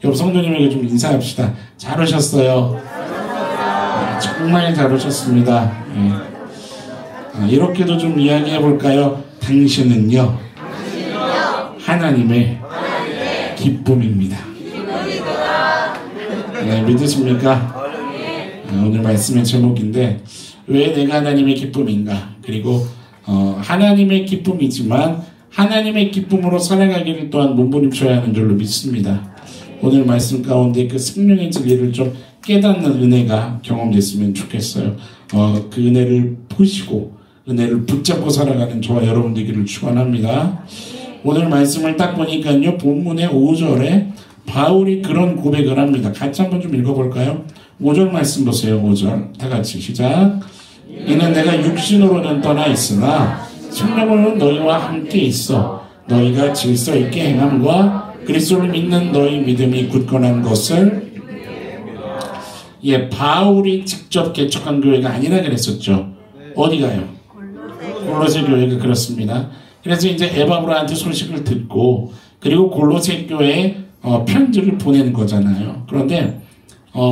옆 성도님에게 좀 인사합시다. 잘 오셨어요. 정말 잘 오셨습니다. 이렇게도 좀 이야기해 볼까요? 당신은요, 하나님의 기쁨입니다. 믿으십니까? 오늘 말씀의 제목인데, 왜 내가 하나님의 기쁨인가? 그리고 하나님의 기쁨이지만 하나님의 기쁨으로 살아가기를 또한 몸부림쳐야 하는 줄로 믿습니다. 오늘 말씀 가운데 그 생명의 진리를 좀 깨닫는 은혜가 경험됐으면 좋겠어요. 그 은혜를 보시고 은혜를 붙잡고 살아가는 저와 여러분 되기를 축원합니다. 오늘 말씀을 딱 보니까요, 본문의 5절에 바울이 그런 고백을 합니다. 같이 한번 좀 읽어볼까요? 5절 말씀 보세요. 5절 다 같이 시작. 이는 내가 육신으로는 떠나 있으나 성령으로는 너희와 함께 있어 너희가 질서 있게 행함과 그리스도를 믿는 너희 믿음이 굳건한 것을, 바울이 직접 개척한 교회가 아니라 그랬었죠. 어디가요? 골로새 교회가 그렇습니다. 그래서 이제 에바브라한테 소식을 듣고 그리고 골로새 교회에 편지를 보내는 거잖아요. 그런데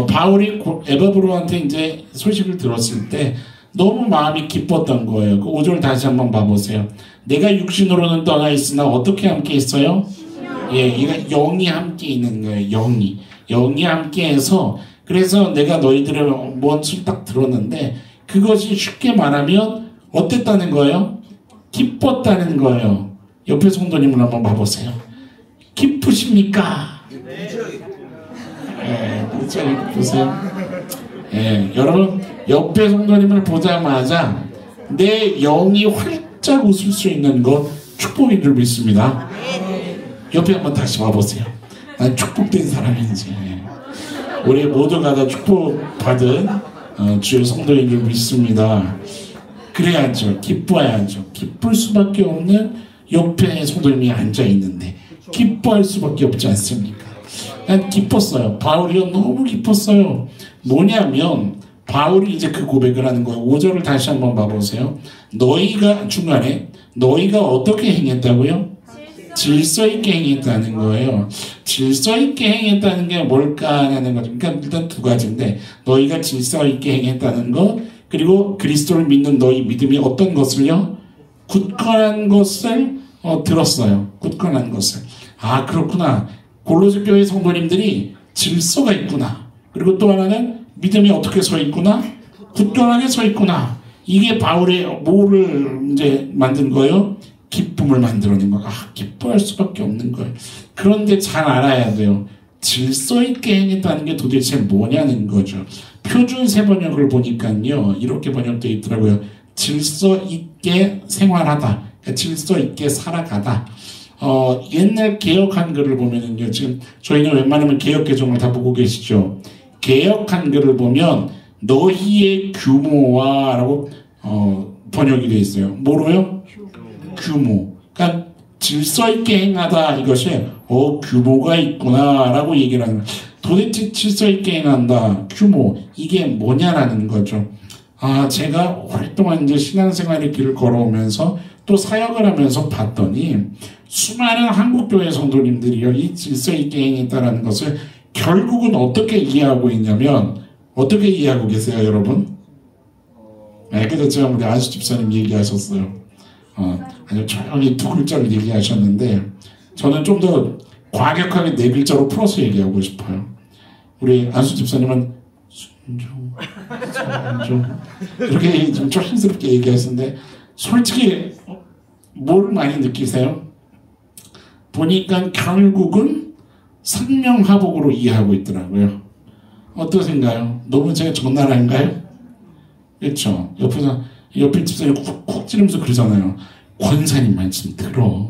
바울이 에바브라한테 이제 소식을 들었을 때 너무 마음이 기뻤던 거예요. 그 5절 다시 한번 봐보세요. 내가 육신으로는 떠나 있으나 어떻게 함께 있어요? 이거 영이 함께 있는 거예요. 영이 함께 해서, 그래서 내가 너희들의 뭔지를 딱 들었는데 그것이 쉽게 말하면 어땠다는 거예요? 기뻤다는 거예요. 옆에 성도님을 한번 봐보세요. 기쁘십니까? 보세요. 여러분, 옆에 성도님을 보자마자 내 영이 활짝 웃을 수 있는 것 축복인 줄 믿습니다. 옆에 한번 다시 봐보세요. 난 축복된 사람인지. 우리 모두가 다 축복받은 주의 성도인 줄 믿습니다. 그래야죠. 기뻐야죠. 기쁠 수밖에 없는 옆에 성도님이 앉아있는데 기뻐할 수밖에 없지 않습니까? 난 기뻤어요. 바울이요, 너무 기뻤어요. 뭐냐면 바울이 이제 그 고백을 하는 거예요. 5절을 다시 한번 봐보세요. 중간에 너희가 어떻게 행했다고요? 질서 있게 행했다는 거예요. 질서 있게 행했다는 게 뭘까 하는 거죠. 그러니까 일단 두 가지인데, 너희가 질서 있게 행했다는 것, 그리고 그리스도를 믿는 너희 믿음이 어떤 것을요? 굳건한 것을 들었어요. 굳건한 것을. 아, 그렇구나. 골로새 교회 성도님들이 질서가 있구나. 그리고 또 하나는 믿음이 어떻게 서 있구나? 굳건하게 서 있구나. 이게 바울의 뭐를 이제 만든 거예요? 기쁨을 만들어낸 거예요. 기뻐할 수밖에 없는 거예요. 그런데 잘 알아야 돼요. 질서 있게 행했다는 게 도대체 뭐냐는 거죠. 표준 세번역을 보니까요, 이렇게 번역되어 있더라고요. 질서 있게 생활하다. 그러니까 질서 있게 살아가다. 옛날 개역 한글을 보면은요, 지금 저희는 웬만하면 개역 개정을 다 보고 계시죠. 개역 한글을 보면 너희의 규모와 라고 번역이 되어 있어요. 뭐로요? 규모. 그러니까 질서 있게 행하다, 이것이 규모가 있구나 라고 얘기를 하는 거예요. 도대체 질서 있게 행한다, 규모, 이게 뭐냐라는 거죠. 제가 오랫동안 이제 신앙생활의 길을 걸어오면서 또 사역을 하면서 봤더니 수많은 한국교회 성도님들이요, 이 질서 있게 행했다라는 것을 결국은 어떻게 이해하고 있냐면, 어떻게 이해하고 계세요, 여러분? 그래서 제가 우리 안수 집사님 얘기하셨어요. 아주 조용히 두 글자를 얘기하셨는데, 저는 좀 더 과격하게 네 글자로 풀어서 얘기하고 싶어요. 우리 안수 집사님은 순종, 이렇게 좀 조심스럽게 얘기하시는데, 솔직히 뭘 많이 느끼세요? 보니까 결국은 상명하복으로 이해하고 있더라고요. 어떠신가요? 너무 제가 적나라한가요? 그렇죠? 옆에 집사님 쿡쿡 찌르면서 그러잖아요. 권사님 말씀 들어.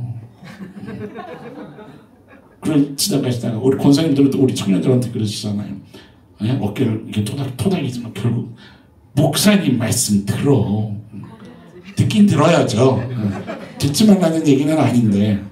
지나가시다가 우리 권사님들도 우리 청년들한테 그러시잖아요. 어깨를 이렇게 토닥이지만 결국 목사님 말씀 들어. 듣긴 들어야죠. 듣지 말라는 얘기는 아닌데.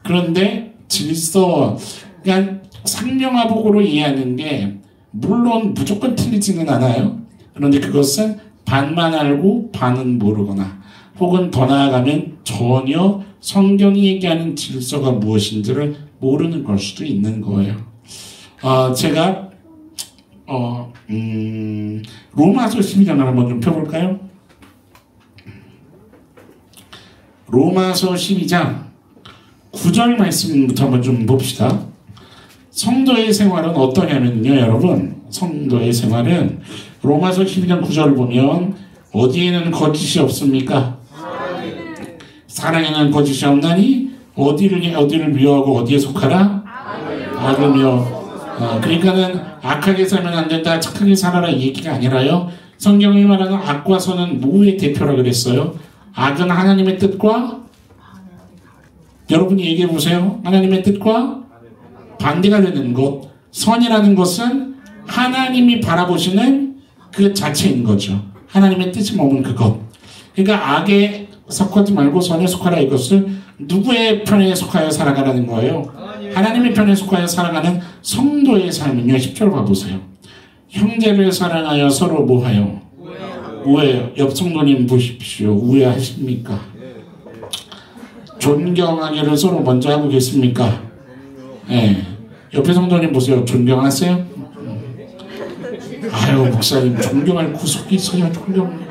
그런데 질서, 그냥 상명하복으로 이해하는 게 물론 무조건 틀리지는 않아요. 그런데 그것은 반만 알고 반은 모르거나, 혹은 더 나아가면 전혀 성경이 얘기하는 질서가 무엇인지를 모르는 걸 수도 있는 거예요. 제가 로마서 12장을 한번 좀 펴볼까요? 로마서 12장 9절 말씀부터 한번 좀 봅시다. 성도의 생활은 어떠냐면요, 여러분. 성도의 생활은 로마서 12장 9절을 보면 어디에는 거짓이 없습니까? 사랑에는 거짓이 없나니 어디를 미워하고 어디에 속하라? 악으며. 그러니까는 악하게 살면 안 된다, 착하게 살아라 이 얘기가 아니라요. 성경이 말하는 악과 선은 뭐의 대표라 그랬어요? 악은 하나님의 뜻과, 여러분이 얘기해 보세요. 하나님의 뜻과 반대가 되는 것. 선이라는 것은 하나님이 바라보시는 그 자체인 거죠. 하나님의 뜻이 머문 그것. 그러니까 악에 속하지 말고 선에 속하라, 이것을 누구의 편에 속하여 살아가라는 거예요? 하나님의 편에 속하여 살아가는 성도의 삶은요, 10절 봐보세요. 형제를 사랑하여 서로 뭐하여? 우애요. 옆 성도님 보십시오. 우애하십니까? 존경하기를 서로 먼저 하고 계십니까? 네. 옆에 성도님 보세요. 존경하세요? 아유, 목사님 존경할 구석이 있어요. 존경.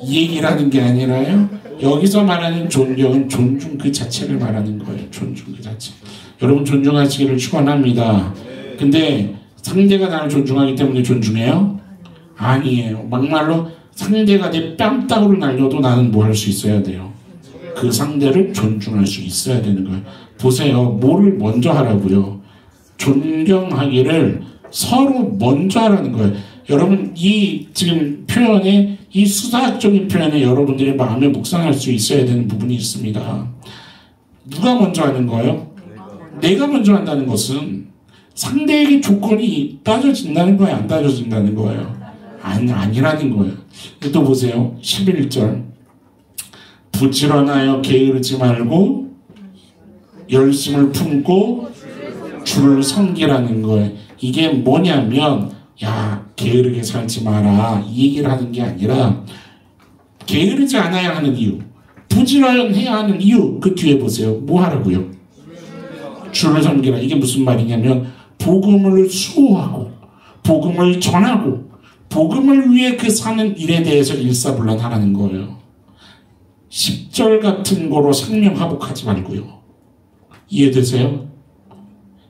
이 얘기를 하는 게 아니라요. 여기서 말하는 존경은 존중 그 자체를 말하는 거예요. 존중 그 자체. 여러분 존중하시기를 축원합니다. 근데 상대가 나를 존중하기 때문에 존중해요? 아니에요. 막말로 상대가 내 뺨따구를 날려도 나는 뭐 할 수 있어야 돼요? 그 상대를 존중할 수 있어야 되는 거예요. 보세요. 뭐를 먼저 하라고요? 존경하기를 서로 먼저 하라는 거예요. 여러분 이 지금 표현에, 이 수사학적인 표현에 여러분들의 마음에 묵상할 수 있어야 되는 부분이 있습니다. 누가 먼저 하는 거예요? 내가 먼저 한다는 것은 상대에게 조건이 따져진다는 거예요? 안 따져진다는 거예요? 아니라는 거예요. 또 보세요. 11절. 부지런하여 게으르지 말고 열심을 품고 주를 섬기라는 거예요. 이게 뭐냐면, 야, 게으르게 살지 마라 이 얘기를 하는 게 아니라, 게으르지 않아야 하는 이유, 부지런해야 하는 이유, 그 뒤에 보세요. 뭐 하라고요? 주를 섬기라. 이게 무슨 말이냐면 복음을 수호하고 복음을 전하고 복음을 위해 그 사는 일에 대해서 일사불란하라는 거예요. 10절 같은 거로 생명하복하지 말고요. 이해되세요?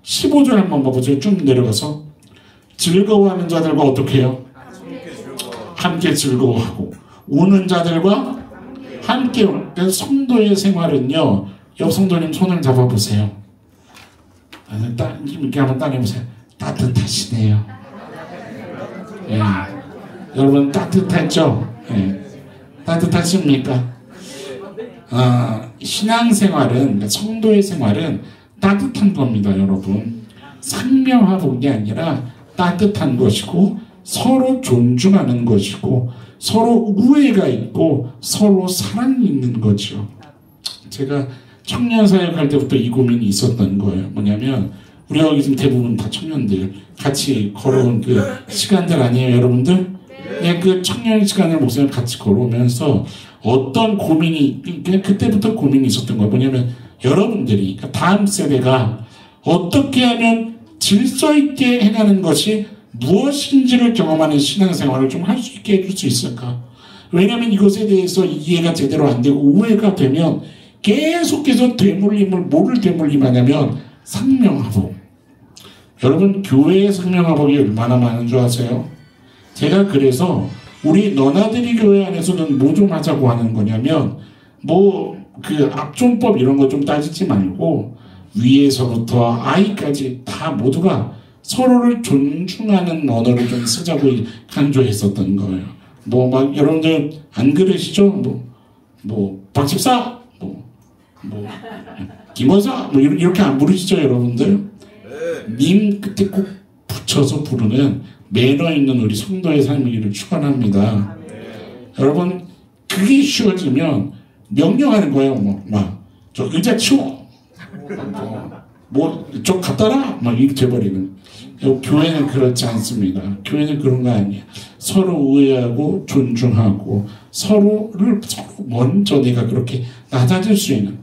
15절 한번 봐보세요. 쭉 내려가서 즐거워하는 자들과 어떻게 해요? 함께 즐거워하고 우는 자들과 함께. 성도의 생활은요, 옆 성도님 손을 잡아보세요. 이렇게 한번 따내보세요. 따뜻하시네요. 예. 여러분 따뜻했죠? 예. 따뜻하십니까? 신앙생활은, 성도의 생활은 따뜻한 겁니다, 여러분. 상명하복이 아니라 따뜻한 것이고 서로 존중하는 것이고 서로 우애가 있고 서로 사랑이 있는 거죠. 제가 청년사역 할 때부터 이 고민이 있었던 거예요. 뭐냐면 우리 여기 지금 대부분 다 청년들 같이 걸어온 그 시간들 아니에요, 여러분들? 네, 그 청년 시간을 목사님 같이 걸어오면서 어떤 고민이, 그냥 그때부터 고민이 있었던 거예요. 뭐냐면 여러분들이, 그러니까 다음 세대가 어떻게 하면 질서 있게 해가는 것이 무엇인지를 경험하는 신앙생활을 좀 할 수 있게 해줄 수 있을까? 왜냐하면 이것에 대해서 이해가 제대로 안 되고 오해가 되면 계속해서 뭐를 되물림하냐면 상명하복. 여러분 교회의 상명하복이 얼마나 많은 줄 아세요? 제가 그래서 우리 너나들이 교회 안에서는 뭐 좀 하자고 하는 거냐면, 그 압존법 이런 거 좀 따지지 말고 위에서부터 아이까지 다 모두가 서로를 존중하는 언어를 좀 쓰자고 강조했었던 거예요. 막 여러분들 안 그러시죠? 박집사, 김원사, 이렇게 안 부르시죠, 여러분들? 님 끝에 꼭 붙여서 부르는 매너 있는 우리 성도의 삶이기를 축원합니다. 여러분 그게 쉬워지면 명령하는 거예요. 저 의자 치워, 저 갖다 놔, 이렇게 돼버리는. 교회는 그렇지 않습니다. 교회는 그런 거 아니에요. 서로 우애하고 존중하고 서로 먼저 내가 그렇게 낮아질 수 있는,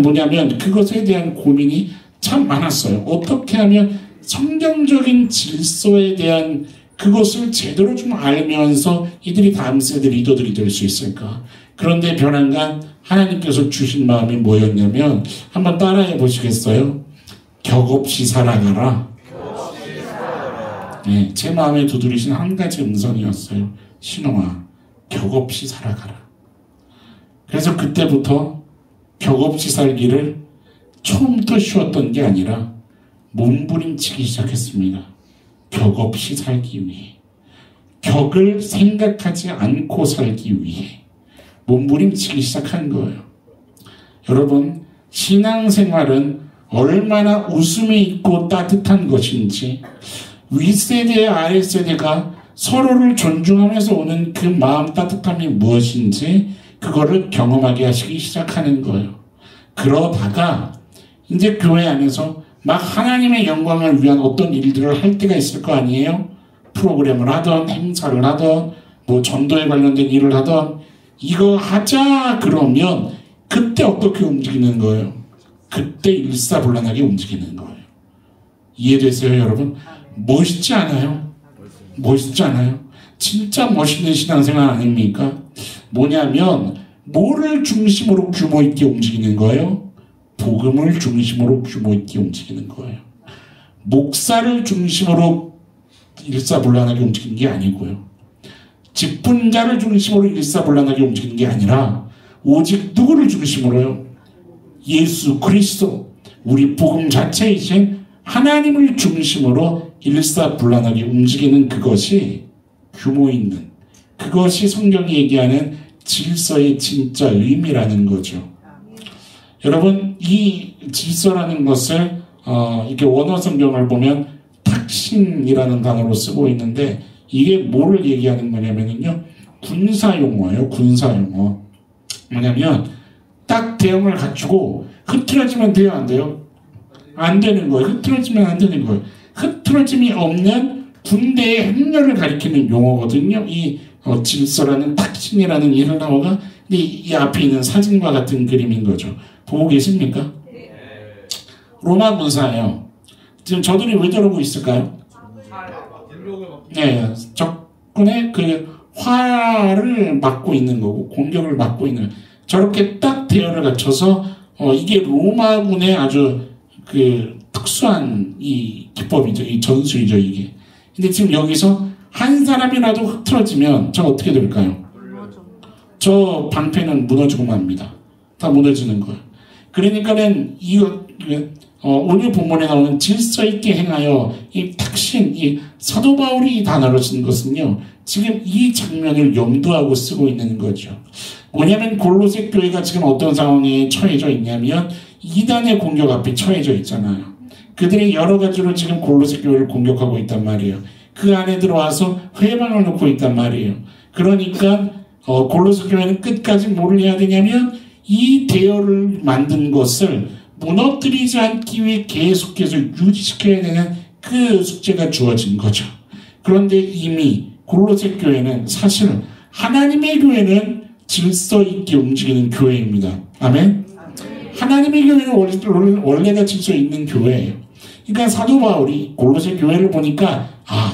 뭐냐면 그것에 대한 고민이 참 많았어요. 어떻게 하면 성경적인 질서에 대한 그것을 제대로 좀 알면서 이들이 다음 세대 리더들이 될 수 있을까? 그런데 변한간 하나님께서 주신 마음이 뭐였냐면 한번 따라해 보시겠어요? 격없이 살아가라. 네, 제 마음에 두드리신 한 가지 음성이었어요. 신홍아, 격없이 살아가라. 그래서 그때부터 격없이 살기를 처음부터 쉬웠던 게 아니라 몸부림치기 시작했습니다. 격없이 살기 위해, 격을 생각하지 않고 살기 위해 몸부림치기 시작한 거예요. 여러분, 신앙생활은 얼마나 웃음이 있고 따뜻한 것인지, 윗세대, 아랫세대가 서로를 존중하면서 오는 그 마음 따뜻함이 무엇인지 그거를 경험하게 하시기 시작하는 거예요. 그러다가 이제 교회 안에서 막 하나님의 영광을 위한 어떤 일들을 할 때가 있을 거 아니에요? 프로그램을 하던, 행사를 하던, 뭐 전도에 관련된 일을 하던, 이거 하자 그러면 그때 어떻게 움직이는 거예요? 그때 일사불란하게 움직이는 거예요. 이해되세요, 여러분? 멋있지 않아요? 멋있지 않아요? 진짜 멋있는 신앙생활 아닙니까? 뭐냐면 뭐를 중심으로 규모 있게 움직이는 거예요? 복음을 중심으로 규모 있게 움직이는 거예요. 목사를 중심으로 일사불란하게 움직이는 게 아니고요. 직분자를 중심으로 일사불란하게 움직이는 게 아니라 오직 누구를 중심으로요? 예수 그리스도, 우리 복음 자체이신 하나님을 중심으로 일사불란하게 움직이는 그것이 규모 있는, 그것이 성경이 얘기하는 질서의 진짜 의미라는 거죠. 여러분, 이 질서라는 것을 이렇게 원어 성경을 보면 탁신이라는 단어로 쓰고 있는데, 이게 뭐를 얘기하는 거냐면요, 군사용어예요. 군사용어. 뭐냐면 딱 대형을 갖추고 흐트러지면 돼요, 안 돼요? 안 되는 거예요. 흐트러지면 안 되는 거예요. 흐트러짐이 없는 군대의 행렬을 가리키는 용어거든요. 이 질서라는 탁신이라는 이 단어가 이 앞에 있는 사진과 같은 그림인 거죠. 보고 계십니까? 로마 군사예요. 지금 저들이 왜 저러고 있을까요? 네, 적군의 그 화를 막고 있는 거고 공격을 막고 있는, 저렇게 딱 대열을 갖춰서 이게 로마군의 아주 그 특수한 이 기법이죠. 이 전술이죠, 이게. 근데 지금 여기서 한 사람이라도 흐트러지면 저 어떻게 될까요? 저 방패는 무너지고 맙니다. 다 무너지는 거예요. 그러니까는 이거 오늘 본문에 나오는 질서 있게 행하여, 이 탁신, 이 사도 바울이 이 단어를 쓴 것은요, 지금 이 장면을 염두하고 쓰고 있는 거죠. 뭐냐면 골로새 교회가 지금 어떤 상황에 처해져 있냐면 이단의 공격 앞에 처해져 있잖아요. 그들이 여러 가지로 지금 골로새 교회를 공격하고 있단 말이에요. 그 안에 들어와서 회방을 놓고 있단 말이에요. 그러니까 골로새 교회는 끝까지 뭐를 해야 되냐면 이 대열을 만든 것을 무너뜨리지 않기 위해 계속해서 유지시켜야 되는 그 숙제가 주어진 거죠. 그런데 이미 골로새 교회는 사실 하나님의 교회는 질서 있게 움직이는 교회입니다. 아멘? 하나님의 교회는 원래가 질서 있는 교회예요. 그러니까 사도 바울이 골로새 교회를 보니까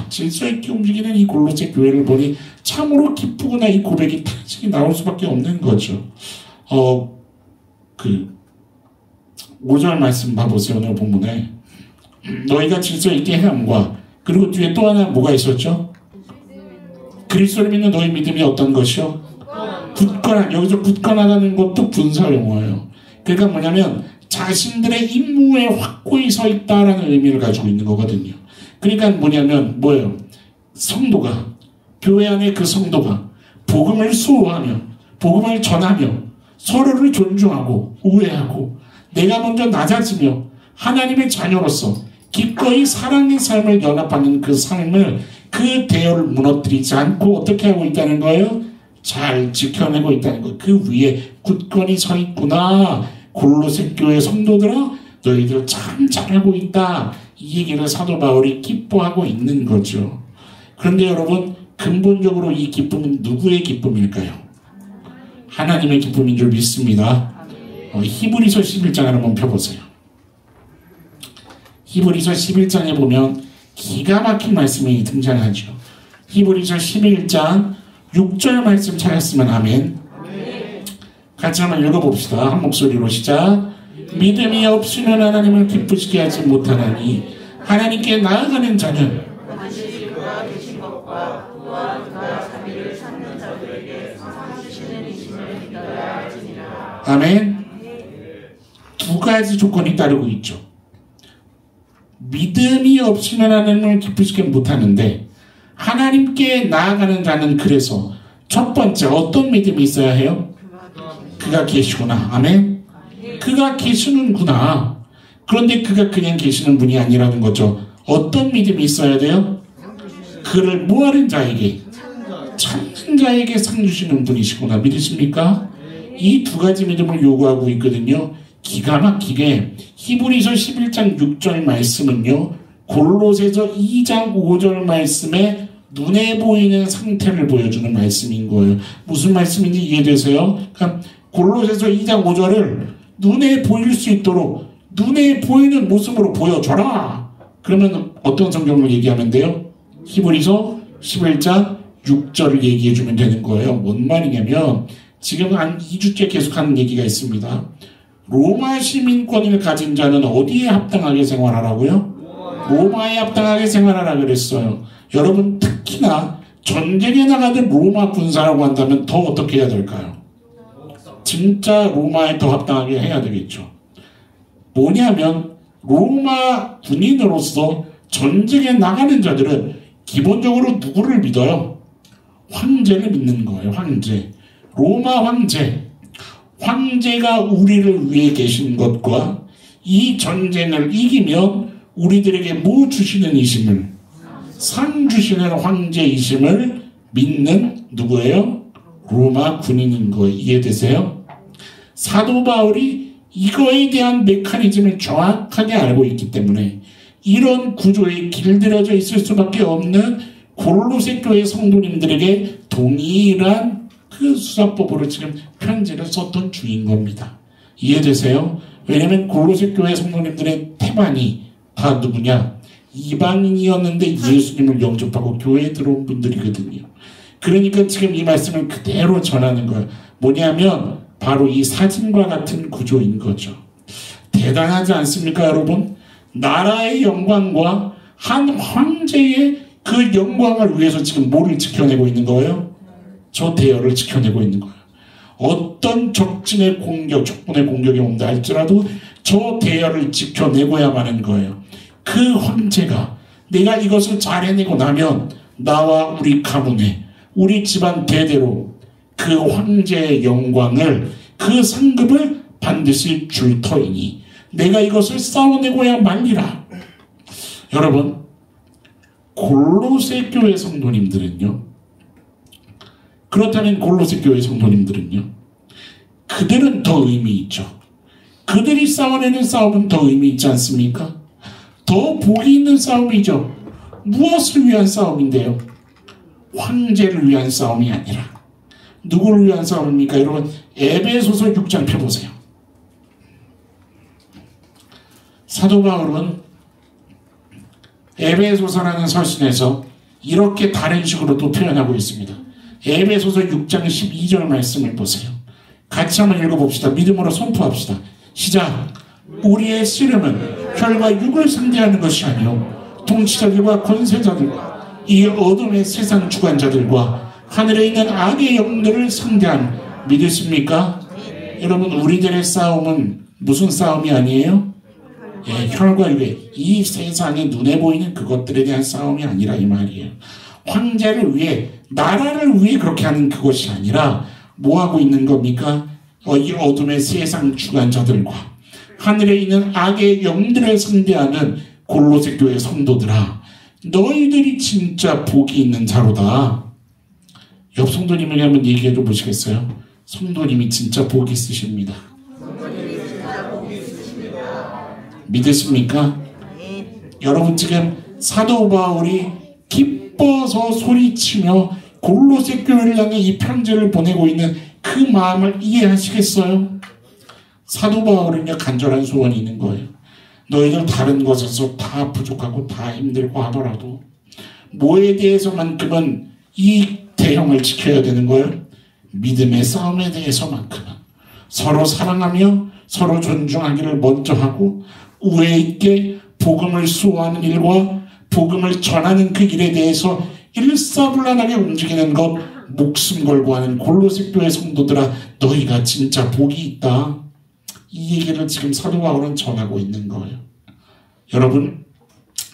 질서 있게 움직이는 이 골로새 교회를 보니 참으로 기쁘구나, 이 고백이 탄식이 나올 수밖에 없는 거죠. 5절 말씀 봐보세요. 오늘 본문에 너희가 질서 있게 행함과, 그리고 뒤에 또 하나 뭐가 있었죠? 그리스도를 믿는 너희 믿음이 어떤 것이요? 굳건한, 여기서 굳건하다는 것도 군사용어예요. 그러니까 뭐냐면 자신들의 임무에 확고히 서 있다라는 의미를 가지고 있는 거거든요. 그러니까 뭐냐면 뭐예요? 성도가, 교회 안에 그 성도가 복음을 수호하며 복음을 전하며 서로를 존중하고 우애하고 내가 먼저 낮아지며 하나님의 자녀로서 기꺼이 사랑의 삶을 연합하는 그 삶을, 그 대열을 무너뜨리지 않고 어떻게 하고 있다는 거예요? 잘 지켜내고 있다는 거. 그 위에 굳건히 서 있구나. 골로새 교회 성도들아, 너희들 참 잘하고 있다. 이 얘기를 사도 바울이 기뻐하고 있는 거죠. 그런데 여러분, 근본적으로 이 기쁨은 누구의 기쁨일까요? 하나님의 기쁨인 줄 믿습니다. 히브리서 11장을 한번 펴보세요. 히브리서 11장에 보면 기가 막힌 말씀이 등장하죠. 히브리서 11장 6절 말씀 찾았으면 아멘. 같이 한번 읽어봅시다. 한 목소리로 시작. 믿음이 없이는 하나님을 기쁘시게 하지 못하나니 하나님께 나아가는 자는 아멘. 두 가지 조건이 따르고 있죠. 믿음이 없이는 하나님을 기쁘시게 못하는데 하나님께 나아가는 자는 그래서 첫 번째 어떤 믿음이 있어야 해요? 그가 계시구나. 아멘. 그가 계시는구나. 그런데 그가 그냥 계시는 분이 아니라는 거죠. 어떤 믿음이 있어야 돼요? 그를 뭐하는 자에게? 찾는 자에게 상 주시는 분이시구나. 믿으십니까? 이 두 가지 믿음을 요구하고 있거든요. 기가 막히게 히브리서 11장 6절 말씀은요, 골로새서 2장 5절 말씀에 눈에 보이는 상태를 보여주는 말씀인 거예요. 무슨 말씀인지 이해되세요? 그러니까 골로새서 2장 5절을 눈에 보일 수 있도록 눈에 보이는 모습으로 보여줘라. 그러면 어떤 성경을 얘기하면 돼요? 히브리서 11장 6절을 얘기해주면 되는 거예요. 뭔 말이냐면 지금 한 2주째 계속하는 얘기가 있습니다. 로마 시민권을 가진 자는 어디에 합당하게 생활하라고요? 로마에 합당하게 생활하라 그랬어요. 여러분 특히나 전쟁에 나가는 로마 군사라고 한다면 더 어떻게 해야 될까요? 진짜 로마에 더 합당하게 해야 되겠죠. 뭐냐면 로마 군인으로서 전쟁에 나가는 자들은 기본적으로 누구를 믿어요? 황제를 믿는 거예요. 황제. 로마 황제. 황제가 우리를 위해 계신 것과 이 전쟁을 이기면 우리들에게 뭐 주시는 이심을, 상 주시는 황제이심을 믿는 누구예요? 로마 군인인 거예요. 이해되세요? 사도 바울이 이거에 대한 메커니즘을 정확하게 알고 있기 때문에 이런 구조에 길들여져 있을 수밖에 없는 골로새 교회 성도님들에게 동일한 그 수사법으로 지금 편지를 썼던 중인 겁니다. 이해되세요? 왜냐면 골로새 교회 성도님들의 태반이 다 누구냐? 이방인이었는데 예수님을 영접하고 교회에 들어온 분들이거든요. 그러니까 지금 이 말씀을 그대로 전하는 거예요. 뭐냐면 바로 이 사진과 같은 구조인 거죠. 대단하지 않습니까, 여러분? 나라의 영광과 한 황제의 그 영광을 위해서 지금 뭐를 지켜내고 있는 거예요? 저 대열을 지켜내고 있는 거예요. 어떤 적군의 공격이 온다 할지라도 저 대열을 지켜내고야만 하는 거예요. 그 황제가 내가 이것을 잘 해내고 나면 나와 우리 가문에 우리 집안 대대로 그 황제의 영광을, 그 상급을 반드시 줄 터이니 내가 이것을 싸워내고야 말리라. 여러분, 골로새 교회 성도님들은요, 그렇다면 골로새 교회 성도님들은요, 그들은 더 의미 있죠. 그들이 싸워내는 싸움은 더 의미 있지 않습니까? 더 복이 있는 싸움이죠. 무엇을 위한 싸움인데요? 황제를 위한 싸움이 아니라 누구를 위한 싸움입니까? 여러분, 에베소서 6장 펴보세요. 사도 바울은 에베소서라는 서신에서 이렇게 다른 식으로 또 표현하고 있습니다. 에베소서 6장 12절 말씀을 보세요. 같이 한번 읽어봅시다. 믿음으로 선포합시다. 시작. 우리의 씨름은 혈과 육을 상대하는 것이 아니요 통치자들과 권세자들과 이 어둠의 세상 주관자들과 하늘에 있는 악의 영들을 상대하는, 믿으십니까? 여러분, 우리들의 싸움은 무슨 싸움이 아니에요? 예, 혈과 육의 이 세상에 눈에 보이는 그것들에 대한 싸움이 아니라 이 말이에요. 황제를 위해, 나라를 위해 그렇게 하는 그것이 아니라 뭐 하고 있는 겁니까? 이 어둠의 세상 주관자들과 하늘에 있는 악의 영들을 상대하는 골로새 교회 성도들아, 너희들이 진짜 복이 있는 자로다. 옆 성도님에게 한번 얘기해 줘 보시겠어요? 성도님이 진짜 복이 있으십니다. 믿으십니까? 여러분, 지금 사도 바울이 기뻐서 소리치며 골로새 교회를 향해 이 편지를 보내고 있는 그 마음을 이해하시겠어요? 사도 바울은요, 간절한 소원이 있는 거예요. 너희들 다른 것에서 다 부족하고 다 힘들고 하더라도 뭐에 대해서만큼은 이 대형을 지켜야 되는 거예요? 믿음의 싸움에 대해서만큼은 서로 사랑하며 서로 존중하기를 먼저 하고 우애 있게 복음을 수호하는 일과 복음을 전하는 그 일에 대해서 일사불란하게 움직이는 것 목숨 걸고 하는 골로새 교회 성도들아 너희가 진짜 복이 있다. 이 얘기를 지금 사도 바울은 전하고 있는 거예요. 여러분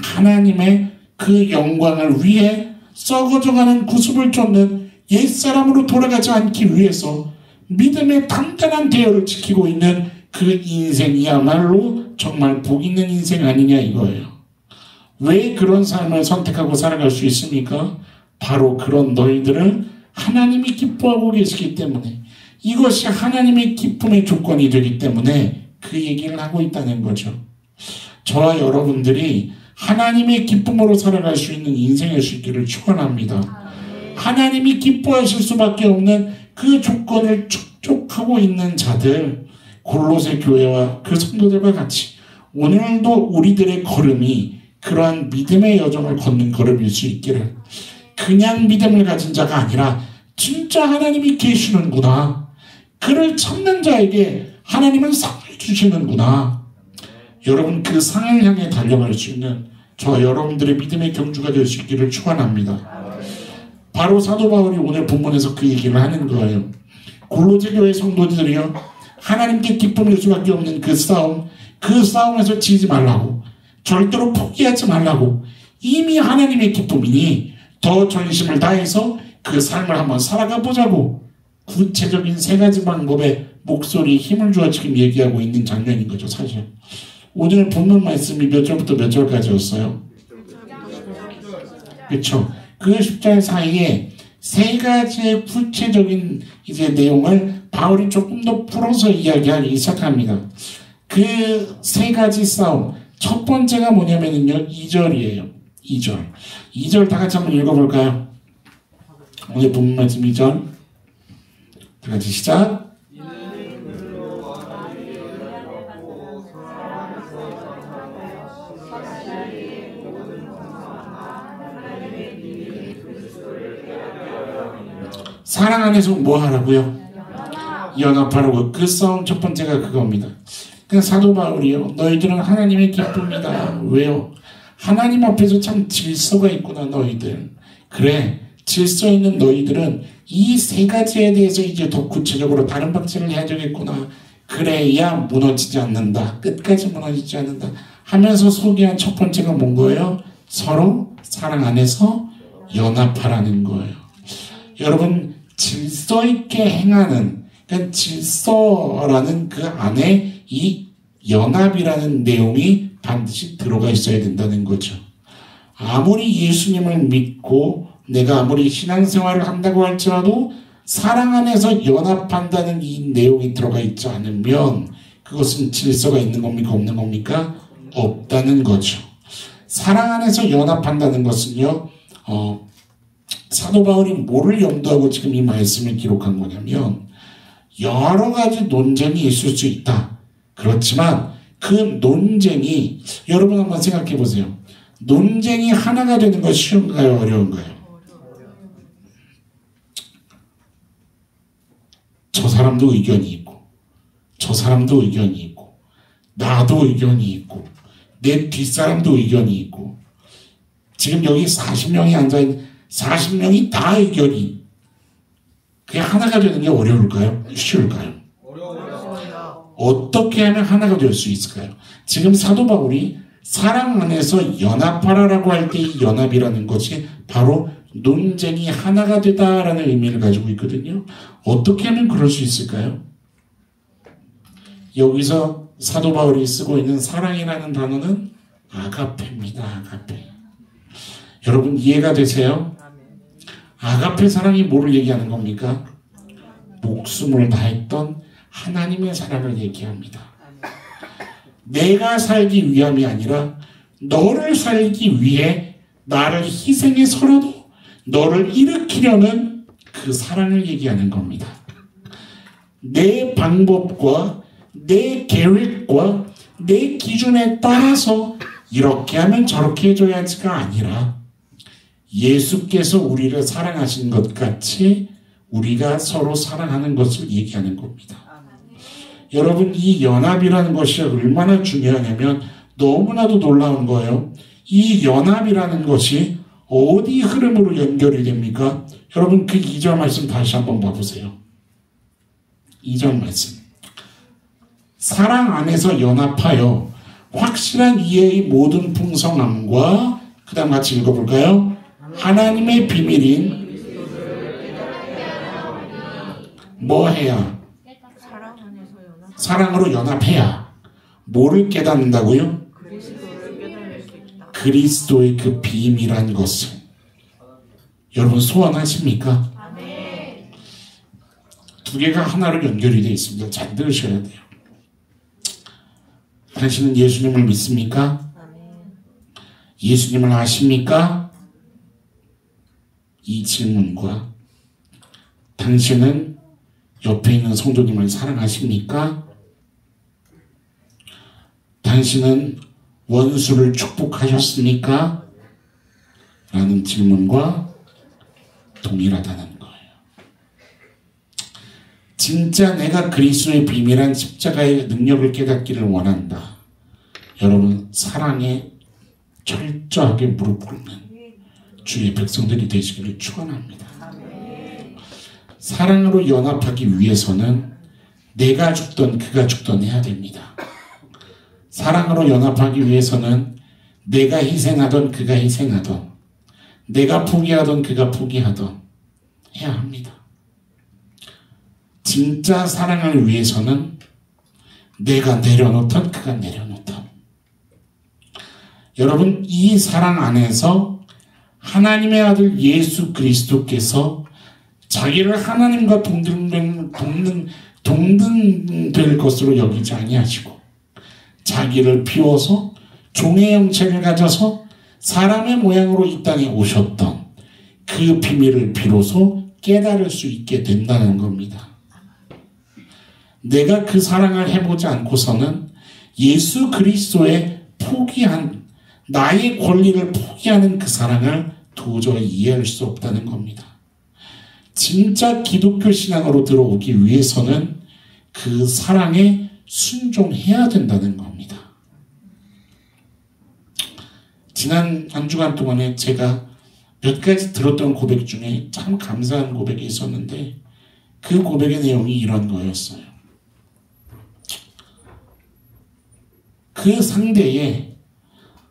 하나님의 그 영광을 위해 썩어져가는 구습을 쫓는 옛사람으로 돌아가지 않기 위해서 믿음의 단단한 대열을 지키고 있는 그 인생이야말로 정말 복 있는 인생 아니냐 이거예요. 왜 그런 삶을 선택하고 살아갈 수 있습니까? 바로 그런 너희들을 하나님이 기뻐하고 계시기 때문에 이것이 하나님의 기쁨의 조건이 되기 때문에 그 얘기를 하고 있다는 거죠. 저와 여러분들이 하나님의 기쁨으로 살아갈 수 있는 인생일 수 있기를 축원합니다. 하나님이 기뻐하실 수밖에 없는 그 조건을 축적하고 있는 자들 골로새 교회와 그 성도들과 같이 오늘도 우리들의 걸음이 그러한 믿음의 여정을 걷는 걸음일 수 있기를 그냥 믿음을 가진 자가 아니라 진짜 하나님이 계시는구나. 그를 찾는 자에게 하나님은 상을 주시는구나. 여러분 그 상을 향해 달려갈 수 있는 저 여러분들의 믿음의 경주가 될 수 있기를 축원합니다. 바로 사도 바울이 오늘 본문에서 그 얘기를 하는 거예요. 골로새 교회 성도들이요 하나님께 기쁨일 수밖에 없는 그 싸움에서 지지 말라고 절대로 포기하지 말라고 이미 하나님의 기쁨이니 더 전심을 다해서 그 삶을 한번 살아가 보자고 구체적인 세 가지 방법의 목소리에 힘을 주어 지금 얘기하고 있는 장면인 거죠. 사실 오늘 본문 말씀이 몇 절부터 몇 절까지였어요? 그렇죠. 그 10절 사이에 세 가지의 구체적인 이제 내용을 바울이 조금 더 풀어서 이야기하기 시작합니다. 그 세 가지 싸움 첫 번째가 뭐냐면요 2절이에요. 2절 다 같이 한번 읽어볼까요? 오늘 본문 말씀 2절 다 같이 시작. 사랑 안에서 뭐 하라고요? 연합하라고. 그 싸움 첫 번째가 그겁니다. 그냥 사도 바울이요 너희들은 하나님의 기쁨이다. 왜요? 하나님 앞에서 참 질서가 있구나 너희들. 그래 질서 있는 너희들은 이 세 가지에 대해서 이제 더 구체적으로 다른 방식을 해야 되겠구나. 그래야 무너지지 않는다. 끝까지 무너지지 않는다 하면서 소개한 첫 번째가 뭔 거예요? 서로 사랑 안에서 연합하라는 거예요. 여러분 질서 있게 행하는 그러니까 질서라는 그 안에 이 연합이라는 내용이 반드시 들어가 있어야 된다는 거죠. 아무리 예수님을 믿고 내가 아무리 신앙생활을 한다고 할지라도 사랑 안에서 연합한다는 이 내용이 들어가 있지 않으면 그것은 질서가 있는 겁니까? 없는 겁니까? 없다는 거죠. 사랑 안에서 연합한다는 것은요 사도 바울이 뭐를 염두하고 지금 이 말씀을 기록한 거냐면 여러 가지 논쟁이 있을 수 있다. 그렇지만 그 논쟁이 여러분 한번 생각해 보세요. 논쟁이 하나가 되는 건 쉬운가요? 어려운가요? 저 사람도 의견이 있고 저 사람도 의견이 있고 나도 의견이 있고 내 뒷사람도 의견이 있고 지금 여기 40명이 앉아있는 40명이 다 의견이 그게 하나가 되는 게 어려울까요? 쉬울까요? 어려워요. 어떻게 하면 하나가 될 수 있을까요? 지금 사도 바울이 사랑 안에서 연합하라라고 할 때 이 연합이라는 것이 바로 논쟁이 하나가 되다라는 의미를 가지고 있거든요. 어떻게 하면 그럴 수 있을까요? 여기서 사도 바울이 쓰고 있는 사랑이라는 단어는 아가페입니다. 아가페. 여러분 이해가 되세요? 아가페 사랑이 뭐를 얘기하는 겁니까? 목숨을 다했던 하나님의 사랑을 얘기합니다. 내가 살기 위함이 아니라 너를 살기 위해 나를 희생해서라도 너를 일으키려는 그 사랑을 얘기하는 겁니다. 내 방법과 내 계획과 내 기준에 따라서 이렇게 하면 저렇게 해줘야지가 아니라 예수께서 우리를 사랑하신 것 같이 우리가 서로 사랑하는 것을 얘기하는 겁니다. 여러분, 이 연합이라는 것이 얼마나 중요하냐면 너무나도 놀라운 거예요. 이 연합이라는 것이 어디 흐름으로 연결이 됩니까? 여러분, 그 2절 말씀 다시 한번 봐보세요. 2절 말씀. 사랑 안에서 연합하여 확실한 이해의 모든 풍성함과, 그 다음 같이 읽어볼까요? 하나님의 비밀인 뭐 해야? 사랑으로 연합해야. 뭐를 깨닫는다고요? 그리스도의 그 비밀한 것을. 여러분, 소원하십니까? 두 개가 하나로 연결이 되어 있습니다. 잘 들으셔야 돼요. 당신은 예수님을 믿습니까? 예수님을 아십니까? 이 질문과 당신은 옆에 있는 성도님을 사랑하십니까? 당신은 원수를 축복하셨습니까? 라는 질문과 동일하다는 거예요. 진짜 내가 그리스도의 비밀한 십자가의 능력을 깨닫기를 원한다. 여러분, 사랑에 철저하게 무릎 꿇는 주의 백성들이 되시기를 축원합니다. 사랑으로 연합하기 위해서는 내가 죽던 그가 죽던 해야 됩니다. 사랑으로 연합하기 위해서는 내가 희생하던 그가 희생하던, 내가 포기하던 그가 포기하던 해야 합니다. 진짜 사랑을 위해서는 내가 내려놓던 그가 내려놓던. 여러분, 이 사랑 안에서 하나님의 아들 예수 그리스도께서 자기를 하나님과 동등될 것으로 여기지 아니하시고 자기를 비워서 종의 형체를 가져서 사람의 모양으로 이 땅에 오셨던 그 비밀을 비로소 깨달을 수 있게 된다는 겁니다. 내가 그 사랑을 해보지 않고서는 예수 그리스도의 포기한, 나의 권리를 포기하는 그 사랑을 도저히 이해할 수 없다는 겁니다. 진짜 기독교 신앙으로 들어오기 위해서는 그 사랑에 순종해야 된다는 겁니다. 지난 한 주간 동안에 제가 몇 가지 들었던 고백 중에 참 감사한 고백이 있었는데 그 고백의 내용이 이런 거였어요. 그 상대의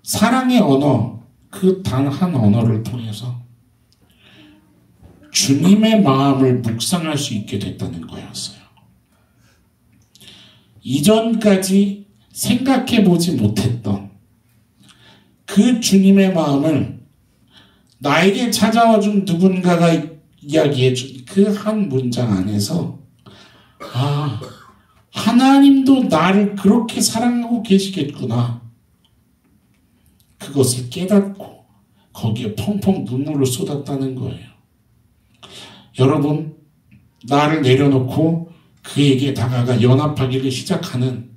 사랑의 언어, 그 단 한 언어를 통해서 주님의 마음을 묵상할 수 있게 됐다는 거였어요. 이전까지 생각해보지 못했던 그 주님의 마음을 나에게 찾아와준 누군가가 이야기해준 그 한 문장 안에서, 아, 하나님도 나를 그렇게 사랑하고 계시겠구나. 그것을 깨닫고 거기에 펑펑 눈물을 쏟았다는 거예요. 여러분, 나를 내려놓고 그에게 다가가 연합하기를 시작하는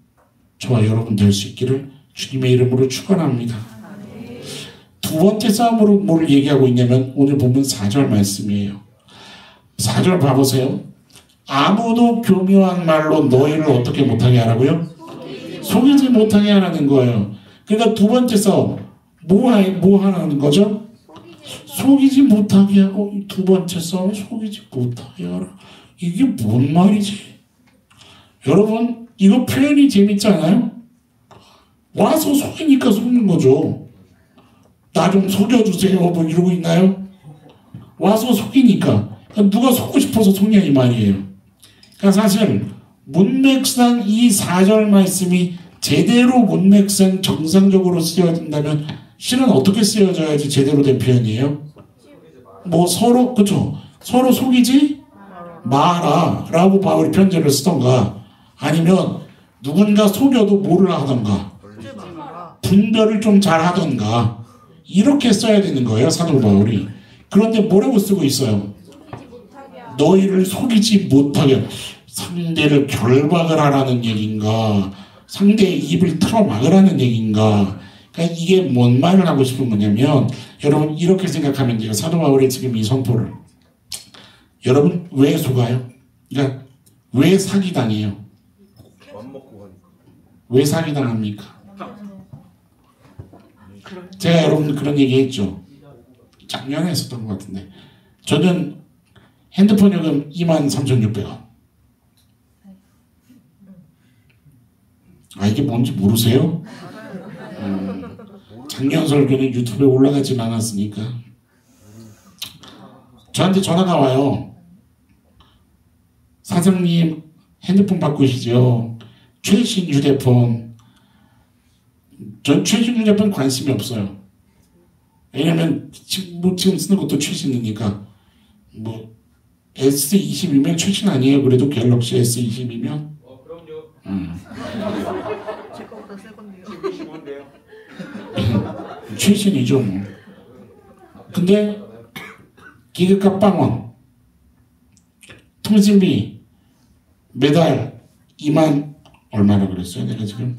저와 여러분 될 수 있기를 주님의 이름으로 축원합니다. 두 번째 싸움으로 뭘 얘기하고 있냐면 오늘 보면 4절 말씀이에요. 4절 봐보세요. 아무도 교묘한 말로 너희를 어떻게 못하게 하라고요? 속이지 못하게 하라는 거예요. 그러니까 두 번째 싸움 뭐 하라는 거죠? 속이지 못하게 하고, 두 번째 싸움 속이지 못하게 하라. 이게 뭔 말이지? 여러분, 이거 표현이 재밌지 않아요? 와서 속이니까 속는 거죠. 나 좀 속여주세요 뭐 이러고 있나요? 와서 속이니까. 누가 속고 싶어서 속냐 이 말이에요. 그러니까 사실 문맥상 이 4절 말씀이 제대로 문맥상 정상적으로 쓰여진다면 실은 어떻게 쓰여져야지 제대로 된 표현이에요? 뭐 서로, 그쵸? 서로 속이지 마라 라고 바울이 편지를 쓰던가, 아니면 누군가 속여도 뭐를 하던가 분별을 좀 잘 하던가, 이렇게 써야 되는 거예요, 사도 바울이. 그런데 뭐라고 쓰고 있어요? 너희를 속이지 못하게. 상대를 결박을 하라는 얘기인가, 상대의 입을 틀어막으라는 얘기인가? 그러니까 이게 뭔 말을 하고 싶은 거냐면 여러분 이렇게 생각하면 돼요. 사도 바울의 지금 이 선포를 여러분 왜 속아요? 그러니까 왜 사기당해요? 왜 사기당합니까? 제가 여러분 그런 얘기 했죠. 작년에 했었던 것 같은데 저는 핸드폰 요금 23,600원. 아 이게 뭔지 모르세요? 작년 설교는 유튜브에 올라가진 않았으니까 저한테 전화가 와요. 사장님 핸드폰 바꾸시죠. 최신 휴대폰. 전 최신 휴대폰 관심이 없어요. 왜냐면 지금 쓰는 것도 최신이니까. 뭐 S22면 최신 아니에요? 그래도 갤럭시 S22면? 그럼요. 제 거보다 새 건데요. 최신이죠 뭐. 근데 기계값 빵원 통신비 매달 2만 얼마나 그랬어요? 내가 지금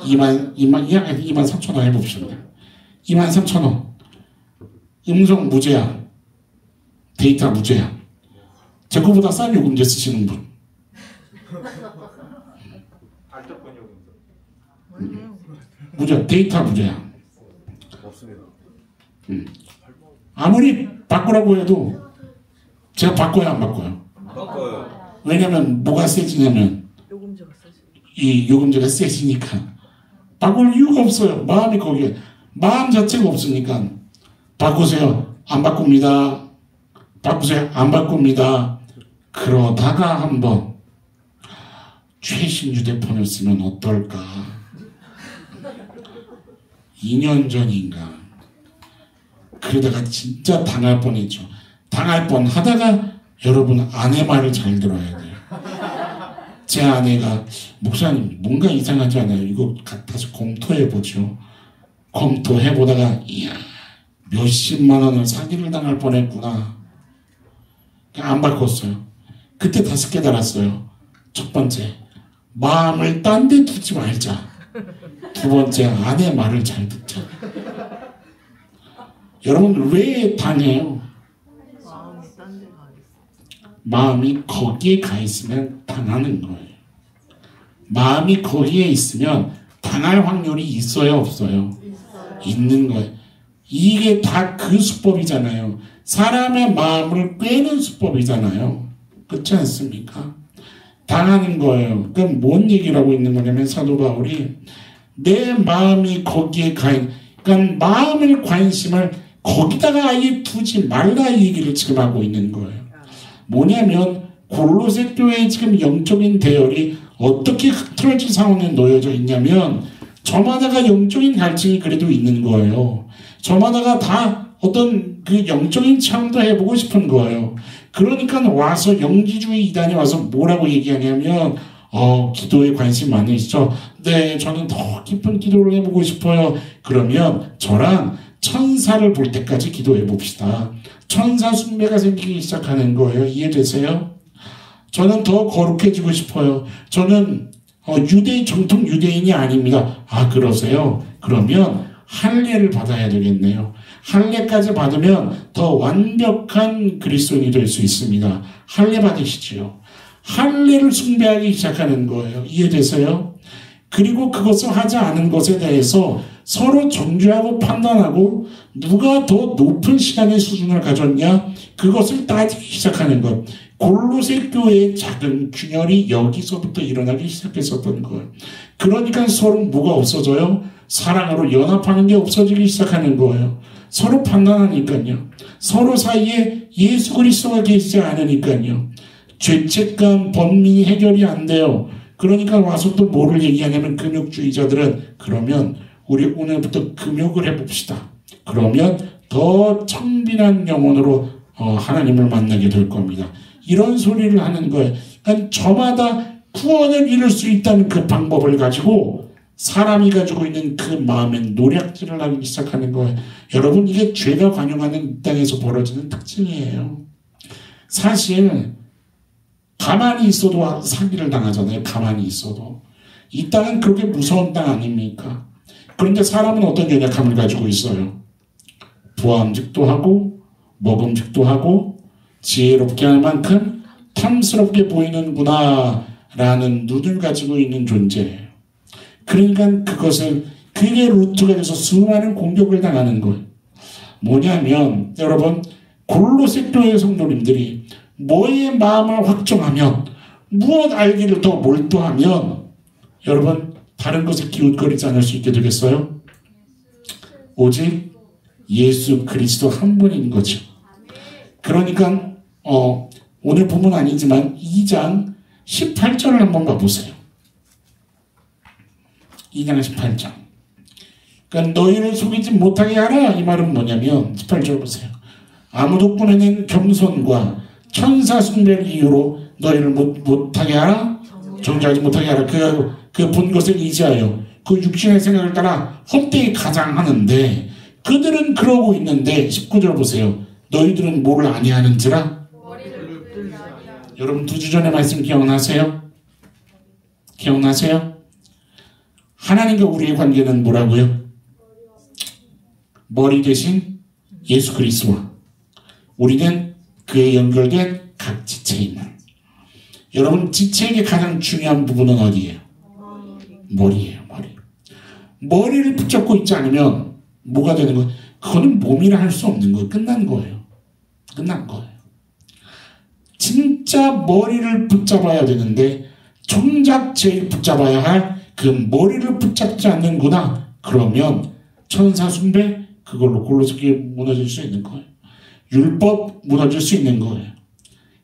2만 3천 원 해봅시다. 2만 3천 원. 음성 무제한, 데이터 무제한. 제 거보다 싼 요금제 쓰시는 분. 무제한, 데이터 무제한. 아무리 바꾸라고 해도 제가 바꿔야 안 바꿔요. 왜냐면 뭐가 세지냐면 이 요금제가 세지니까 바꿀 이유가 없어요. 마음이 거기에 마음 자체가 없으니까 바꾸세요. 안 바꿉니다. 바꾸세요. 안 바꿉니다. 그러다가 한번 최신 휴대폰을 쓰면 어떨까? 2년 전인가 그러다가 진짜 당할 뻔했죠. 당할 뻔 하다가 여러분 아내 말을 잘 들어야 돼요. 제 아내가 목사님 뭔가 이상하지 않아요? 이거 다시 검토해보죠. 검토해보다가 이야 몇십만 원을 사기를 당할 뻔했구나. 안 바꿨어요. 그때 다시 깨달았어요. 첫 번째 마음을 딴 데 두지 말자. 두 번째 아내 말을 잘 듣자. 여러분 왜 당해요? 마음이 거기에 가 있으면 당하는 거예요. 마음이 거기에 있으면 당할 확률이 있어요, 없어요? 있는 거예요. 이게 다 그 수법이잖아요. 사람의 마음을 꿰는 수법이잖아요. 그렇지 않습니까? 당하는 거예요. 그럼 뭔 얘기를 하고 있는 거냐면 사도 바울이 내 마음이 거기에 가 있는, 그러니까 마음을 관심을 거기다가 아예 두지 말라 이 얘기를 지금 하고 있는 거예요. 뭐냐면 골로새 교회의 지금 영적인 대열이 어떻게 흐트러진 상황에 놓여져 있냐면 저마다가 영적인 갈증이 그래도 있는 거예요. 저마다가 다 어떤 그 영적인 체험도 해보고 싶은 거예요. 그러니까 와서 영지주의 이단에 와서 뭐라고 얘기하냐면 기도에 관심 많으시죠? 네, 저는 더 깊은 기도를 해보고 싶어요. 그러면 저랑 천사를 볼 때까지 기도해 봅시다. 천사 숭배가 생기기 시작하는 거예요. 이해되세요? 저는 더 거룩해지고 싶어요. 저는 정통 유대인이 아닙니다. 아 그러세요? 그러면 할례를 받아야 되겠네요. 할례까지 받으면 더 완벽한 그리스도인이 될 수 있습니다. 할례 받으시지요. 할례를 숭배하기 시작하는 거예요. 이해되세요? 그리고 그것을 하지 않은 것에 대해서 서로 정죄하고 판단하고 누가 더 높은 신앙의 수준을 가졌냐 그것을 따지기 시작하는 것. 골로새 교회의 작은 균열이 여기서부터 일어나기 시작했었던 거예요. 그러니까 서로 뭐가 없어져요? 사랑으로 연합하는 게 없어지기 시작하는 거예요. 서로 판단하니까요. 서로 사이에 예수 그리스도가 계시지 않으니까요. 죄책감, 번민이 해결이 안 돼요. 그러니까 와서 또 뭐를 얘기하냐면 금욕주의자들은 그러면 우리 오늘부터 금욕을 해봅시다. 그러면 더 청빈한 영혼으로 하나님을 만나게 될 겁니다. 이런 소리를 하는 거예요. 그러니까 저마다 구원을 이룰 수 있다는 그 방법을 가지고 사람이 가지고 있는 그 마음의 노략질을 하기 시작하는 거예요. 여러분 이게 죄가 관용하는 이 땅에서 벌어지는 특징이에요. 사실 가만히 있어도 사기를 당하잖아요. 가만히 있어도. 이 땅은 그렇게 무서운 땅 아닙니까? 그런데 사람은 어떤 연약함을 가지고 있어요? 부함직도 하고 먹음직도 하고 지혜롭게 할 만큼 탐스럽게 보이는구나 라는 눈을 가지고 있는 존재예요. 그러니까 그게 루트가 돼서 수많은 공격을 당하는 거예요. 뭐냐면 여러분 골로새 교회 성도님들이 뭐의 마음을 확정하면 무엇 알기를 더 몰두하면 여러분 다른 것에 기웃거리지 않을 수 있게 되겠어요? 오직 예수 그리스도 한 분인 거죠. 그러니까 오늘 본문 아니지만 2장 18절을 한번 봐보세요. 2장 18절. 그러니까 너희를 속이지 못하게 하라 이 말은 뭐냐면 18절 보세요. 아무도 꾸며낸 겸손과 천사 숭배를 이유로 너희를 못하게 하라. 정죄하지 못하게 하라. 그 본 것을 의지하여 그 육신의 생각을 따라 헛되이 가장하는데 그들은 그러고 있는데 19절 보세요. 너희들은 뭐를 아니하는지라. 여러분 2주 전의 말씀 기억나세요? 기억나세요? 하나님과 우리의 관계는 뭐라고요? 머리 대신 예수 그리스도와 우리는 그에 연결된 각 지체임을. 여러분 지체에게 가장 중요한 부분은 어디예요? 머리예요. 머리를 붙잡고 있지 않으면 뭐가 되는 거예요? 그거는 몸이라 할 수 없는 거예요. 끝난 거예요. 진짜 머리를 붙잡아야 되는데 정작 제일 붙잡아야 할 그 머리를 붙잡지 않는구나. 그러면 천사 숭배 그걸로 골로새교회 무너질 수 있는 거예요. 율법 무너질 수 있는 거예요.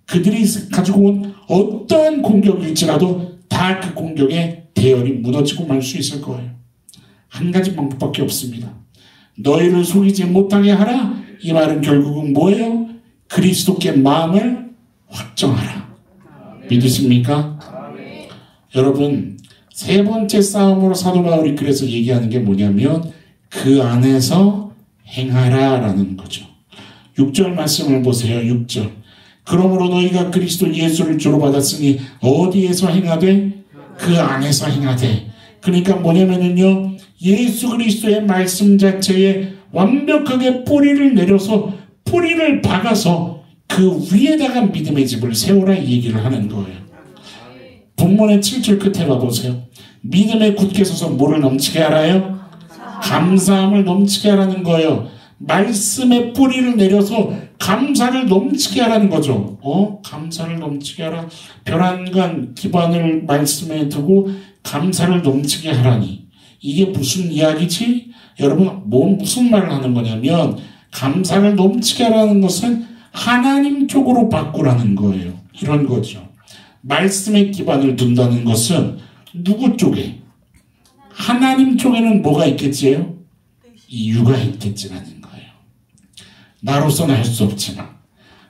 그들이 가지고 온 어떠한 공격일지라도 다 그 공격에 대열이 무너지고 말 수 있을 거예요. 한 가지 방법밖에 없습니다. 너희를 속이지 못하게 하라. 이 말은 결국은 뭐예요? 그리스도께 마음을 확정하라. 믿으십니까? 여러분 세 번째 싸움으로 사도 바울이 그래서 얘기하는 게 뭐냐면 그 안에서 행하라 라는 거죠. 6절 말씀을 보세요. 6절. 그러므로 너희가 그리스도 예수를 주로 받았으니 어디에서 행하되? 그 안에서 행하되. 그러니까 뭐냐면요 예수 그리스도의 말씀 자체에 완벽하게 뿌리를 내려서 뿌리를 박아서 그 위에다가 믿음의 집을 세우라 이 얘기를 하는 거예요. 본문의 7절 끝에 봐보세요. 믿음에 굳게 서서 뭐를 넘치게 하라요? 감사함을 넘치게 하라는 거예요. 말씀의 뿌리를 내려서 감사를 넘치게 하라는 거죠. 감사를 넘치게 하라. 벼랑간 기반을 말씀에 두고 감사를 넘치게 하라니. 이게 무슨 이야기지? 여러분 무슨 말을 하는 거냐면 감사를 넘치게 하라는 것은 하나님 쪽으로 바꾸라는 거예요. 이런 거죠. 말씀의 기반을 둔다는 것은 누구 쪽에? 하나님 쪽에는 뭐가 있겠지요? 이유가 있겠지라는 거예요. 나로서는 할 수 없지만,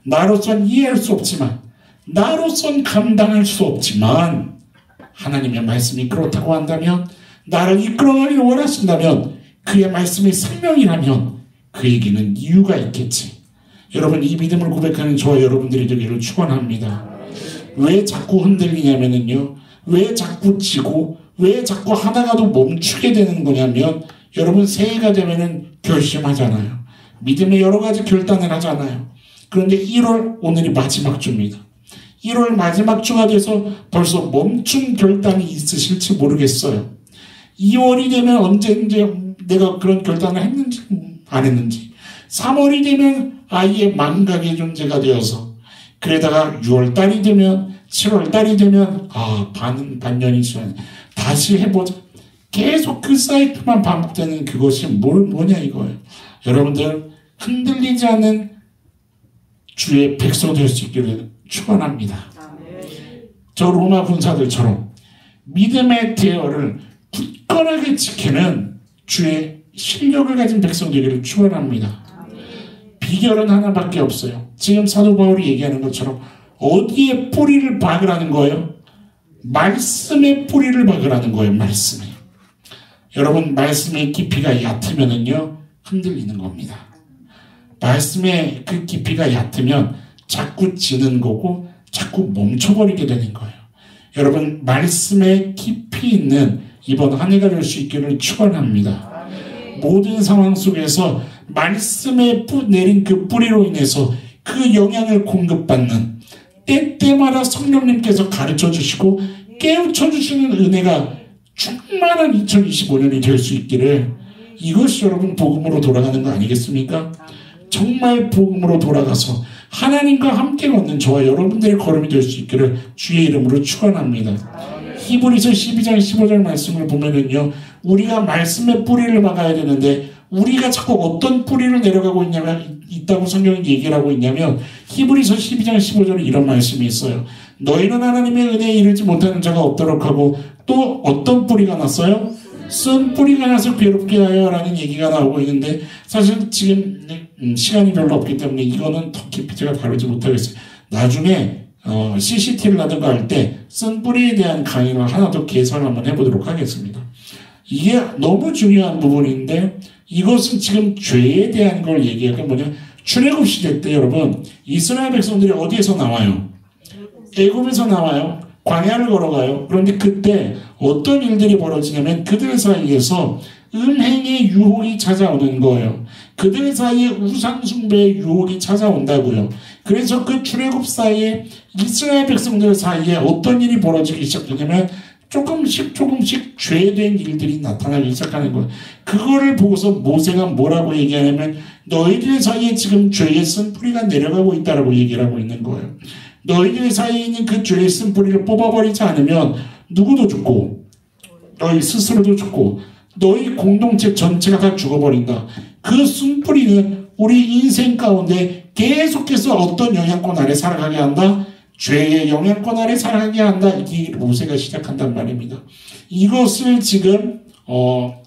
나로서는 이해할 수 없지만, 나로서는 감당할 수 없지만 하나님의 말씀이 그렇다고 한다면, 나를 이끌어가기를 원하신다면, 그의 말씀이 생명이라면 그에게는 이유가 있겠지. 여러분 이 믿음을 고백하는 저와 여러분들이 되기를 축원합니다. 왜 자꾸 흔들리냐면요, 왜 자꾸 지고 왜 자꾸 하다가도 멈추게 되는 거냐면, 여러분 새해가 되면은 결심하잖아요. 믿음의 여러 가지 결단을 하잖아요. 그런데 1월 오늘이 마지막 주입니다. 1월 마지막 주가 돼서 벌써 멈춘 결단이 있으실지 모르겠어요. 2월이 되면 언제 내가 그런 결단을 했는지 안 했는지, 3월이 되면 아예 망각의 존재가 되어서, 그러다가 6월달이 되면 7월달이 되면 반년이 지난 다시 해보자. 계속 그 사이클만 반복되는 그것이 뭐냐 이거예요. 여러분들 흔들리지 않는 주의 백성 될 수 있기를 축원합니다. 저 로마 군사들처럼 믿음의 대열을 굳건하게 지키는 주의 실력을 가진 백성 되기를 축원합니다. 비결은 하나밖에 없어요. 지금 사도 바울이 얘기하는 것처럼 어디에 뿌리를 박으라는 거예요? 말씀에 뿌리를 박으라는 거예요. 말씀에. 여러분 말씀의 깊이가 얕으면은요 흔들리는 겁니다. 말씀의 그 깊이가 얕으면 자꾸 지는 거고 자꾸 멈춰버리게 되는 거예요. 여러분 말씀의 깊이 깊이 있는 이번 한 해가 될 수 있기를 축원합니다. 모든 상황 속에서 말씀에 내린 그 뿌리로 인해서 그 영향을 공급받는 때때마다 성령님께서 가르쳐 주시고 깨우쳐 주시는 은혜가 충만한 2025년이 될 수 있기를, 이것이 여러분 복음으로 돌아가는 거 아니겠습니까? 정말 복음으로 돌아가서 하나님과 함께 걷는 저와 여러분들의 걸음이 될 수 있기를 주의 이름으로 축원합니다. 히브리서 12장 15절 말씀을 보면은요, 우리가 말씀의 뿌리를 막아야 되는데 우리가 자꾸 어떤 뿌리를 내려가고 있다고 성경이 얘기를 하고 있냐면, 히브리서 12장 15절에 이런 말씀이 있어요. 너희는 하나님의 은혜에 이르지 못하는 자가 없도록 하고, 또 어떤 뿌리가 났어요? 쓴 뿌리가 나서 괴롭게 하여 라는 얘기가 나오고 있는데, 사실 지금 시간이 별로 없기 때문에 이거는 더 깊이 제가 다루지 못하겠어요. 나중에 CCT를 하든가 할 때 쓴 뿌리에 대한 강의를 하나 더 개설 한번 해보도록 하겠습니다. 이게 너무 중요한 부분인데, 이것은 지금 죄에 대한 걸 얘기하는 뭐냐, 출애굽 시대 때 여러분 이스라엘 백성들이 어디에서 나와요? 애굽에서 나와요. 광야를 걸어가요. 그런데 그때 어떤 일들이 벌어지냐면 그들 사이에서 음행의 유혹이 찾아오는 거예요. 그들 사이에 우상숭배의 유혹이 찾아온다고요. 그래서 그 출애굽 사이에 이스라엘 백성들 사이에 어떤 일이 벌어지기 시작하냐면 조금씩 죄된 일들이 나타나기 시작하는 거예요. 그거를 보고서 모세가 뭐라고 얘기하냐면 너희들 사이에 지금 죄의 쓴 뿌리가 내려가고 있다라고 얘기를 하고 있는 거예요. 너희들 사이에 있는 그 죄의 쓴 뿌리를 뽑아버리지 않으면 누구도 죽고 너희 스스로도 죽고 너희 공동체 전체가 다 죽어버린다. 그 쓴뿌리는 우리 인생 가운데 계속해서 어떤 영향권 아래 살아가게 한다? 죄의 영향권 아래 살아가게 한다. 이 모세가 시작한단 말입니다. 이것을 지금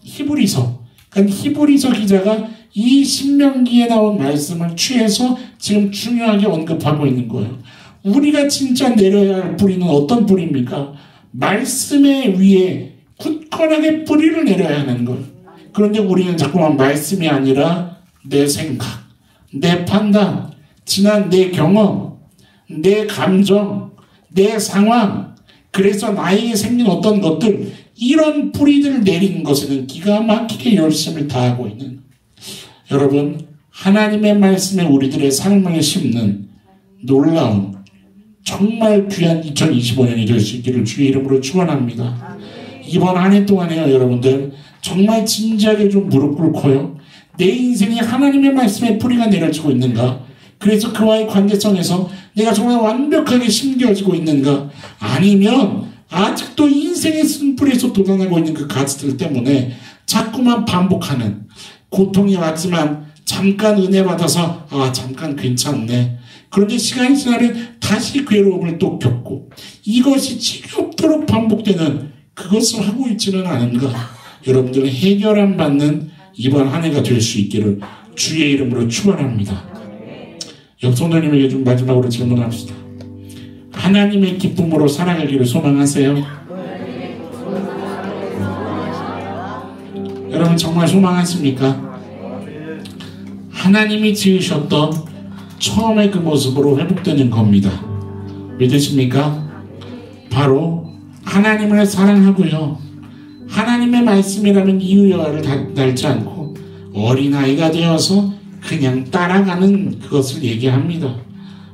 히브리서, 그러니까 히브리서 기자가 이 신명기에 나온 말씀을 취해서 지금 중요하게 언급하고 있는 거예요. 우리가 진짜 내려야 할 뿌리는 어떤 뿌리입니까? 말씀의 위에 굳건하게 뿌리를 내려야 하는 거예요. 그런데 우리는 자꾸만 말씀이 아니라 내 생각, 내 판단, 지난 내 경험, 내 감정, 내 상황, 그래서 나에게 생긴 어떤 것들, 이런 뿌리들을 내리는 것에는 기가 막히게 열심을 다하고 있는, 여러분, 하나님의 말씀에 우리들의 삶을 심는 놀라운 정말 귀한 2025년이 될 수 있기를 주의 이름으로 축원합니다. 이번 한 해 동안에요, 여러분들 정말 진지하게 좀 무릎 꿇고요, 내 인생에 하나님의 말씀에 뿌리가 내려지고 있는가? 그래서 그와의 관계성에서 내가 정말 완벽하게 심겨지고 있는가? 아니면 아직도 인생의 쓴뿌리에서 돋아나고 있는 그 가지들 때문에 자꾸만 반복하는, 고통이 왔지만 잠깐 은혜 받아서 잠깐 괜찮네, 그런데 시간이 지나면 다시 괴로움을 또 겪고, 이것이 지겹도록 반복되는 그것을 하고 있지는 않은가? 여러분들은 해결 안 받는 이번 한 해가 될 수 있기를 주의 이름으로 축원합니다. 역성도님에게 좀 마지막으로 질문합시다. 하나님의 기쁨으로 살아가기를 소망하세요? 여러분 정말 소망하십니까? 하나님이 지으셨던 처음의 그 모습으로 회복되는 겁니다. 믿으십니까? 바로 하나님을 사랑하고요, 하나님의 말씀이라는 이유여를 달지 않고 어린아이가 되어서 그냥 따라가는 그것을 얘기합니다.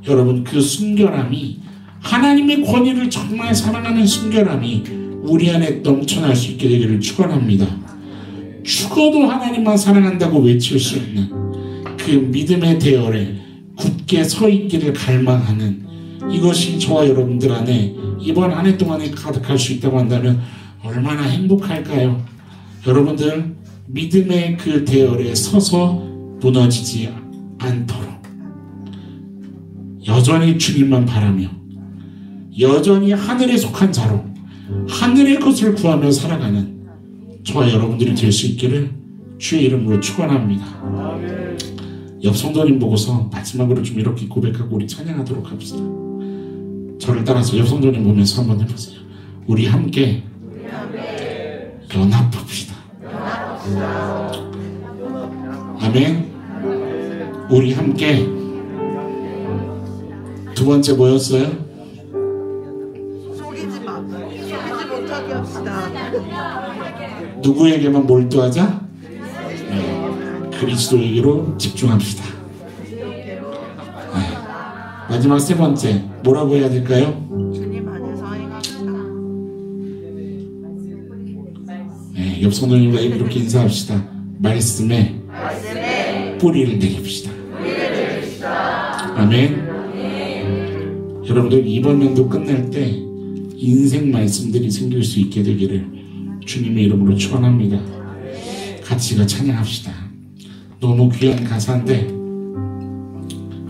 여러분, 그 순결함이, 하나님의 권위를 정말 사랑하는 순결함이 우리 안에 넘쳐날 수 있게 되기를 축원합니다. 죽어도 하나님만 사랑한다고 외칠 수 있는 그 믿음의 대열에 굳게 서 있기를 갈망하는, 이것이 저와 여러분들 안에 이번 한 해 동안에 가득할 수 있다고 한다면 얼마나 행복할까요? 여러분들 믿음의 그 대열에 서서 무너지지 않도록 여전히 주님만 바라며 여전히 하늘에 속한 자로 하늘의 것을 구하며 살아가는 저와 여러분들이 될 수 있기를 주의 이름으로 축원합니다. 옆 성도님 보고서 마지막으로 좀 이렇게 고백하고 우리 찬양하도록 합시다. 저를 따라서 옆 성도님 보면서 한번 해보세요. 우리 함께 연합합시다. 아멘. 우리 함께 두 번째 뭐였어요? 속이지 못하게 합시다. 누구에게만 몰두하자? 그리스도에게로 집중합시다. 마지막 세 번째, 뭐라고 해야 될까요? 주님 안에서 행합시다. 옆 성도님과 이렇게 인사합시다. 말씀에 뿌리를 내립시다. 아멘. 여러분들 이번 연도 끝날 때 인생 말씀들이 생길 수 있게 되기를 주님의 이름으로 축원합니다. 같이 찬양합시다. 너무 귀한 가사인데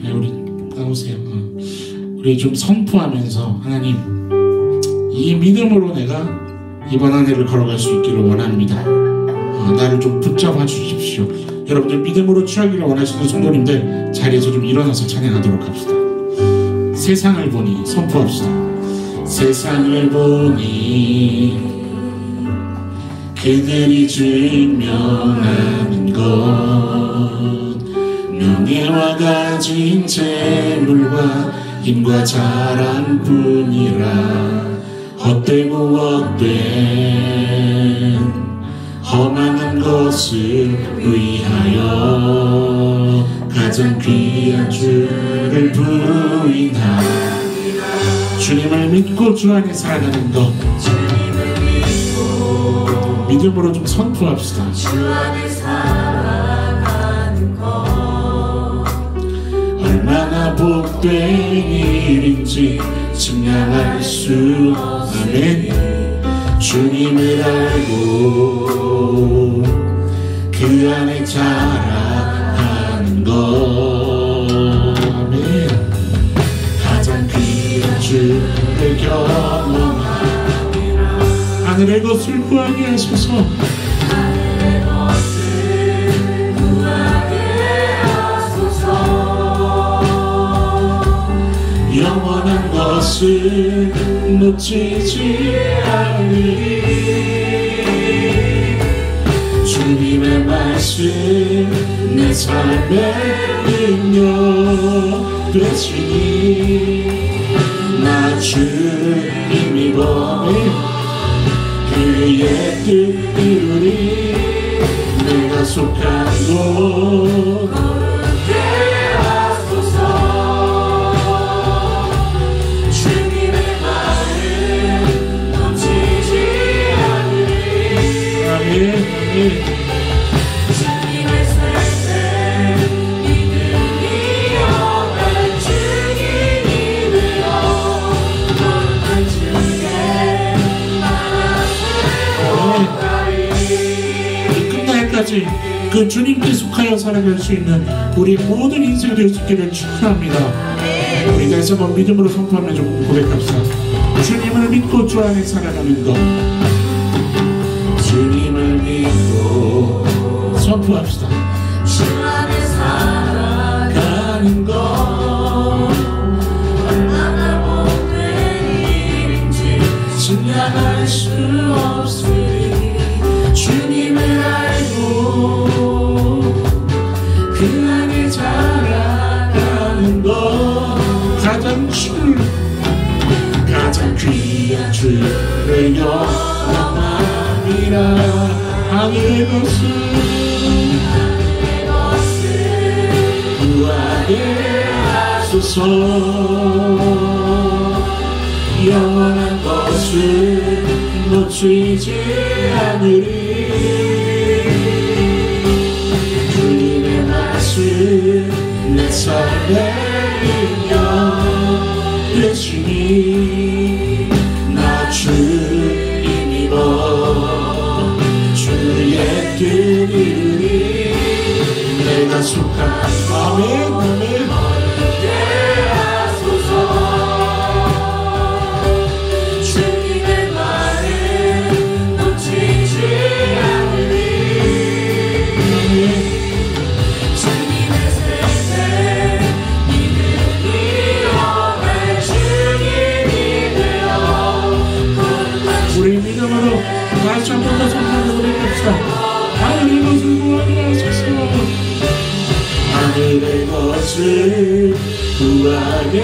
우리 나오세요. 우리 좀 선포하면서 하나님 이 믿음으로 내가 이번 한 해를 걸어갈 수 있기를 원합니다. 나를 좀 붙잡아 주십시오. 여러분들 믿음으로 취하기를 원하시는 성도님들 자리에서 좀 일어나서 찬양하도록 합시다. 세상을 보니 선포합시다. 세상을 보니 그들이 증명하는 것 명예와 가진 재물과 힘과 자랑뿐이라 헛되고 헛된 험한 것을 위하여 가장 귀한 주를 부인하라. 주님을 믿고 주 안에 살아가는 것 믿음으로 좀 선포합시다. 주 안에 살아가는 것 얼마나 복된 일인지 증명할 수 없네. 주님을 알고 그 안에 자라가는 것 가장 귀한 주를 경험하리라. 하늘의 것을 구하게 하소서. 하늘의 것을 구하게 하소서. 영원한 것을 놓치지 않으리. 주님의 말씀 내 삶의 능력 되시니 나 주를 힘입어 그의 뜻 이루리. 내가 속한 곳 거룩게 하소서. 주님의 말을 놓치지 않으리. 아멘. 주님의 쇠세 믿음이 영할 주님이 되어 거룩한 주께 끝날까지 그 주님께 속하여 살아갈 수 있는 우리 모든 인생이 될 수 있기를 축원합니다. 우리 다시 한번 믿음으로 선포하며 좀 고백합시다. 주님을 믿고 주 안에 살아가는 것 주님을 믿고 선포합시다. 주 안에 살아가는 것 얼마나 복된 일인지 증명할 수 없으니 주님을 알고 그 안에 자라가는 것 가장 귀한 주를 영원함이라. 하늘의 것을 구하게 하소서. 영원한 것을 놓치지 않으리. 주님의 말씀 내 삶의 능력 되시니 나 주를 힘입어 주의 뜻 이루리. 내가 속한 아멘 아멘. 거룩게 하소서. 주님의 말을 놓치지 않으리. 주님의 쇠세 믿음이 영할 주님이 되어 거룩한 우리 믿음으로 다시 한 번 더 선포하며 고백합시다. 하늘의 것을 구하게 하소서. 하늘의 것을 구하게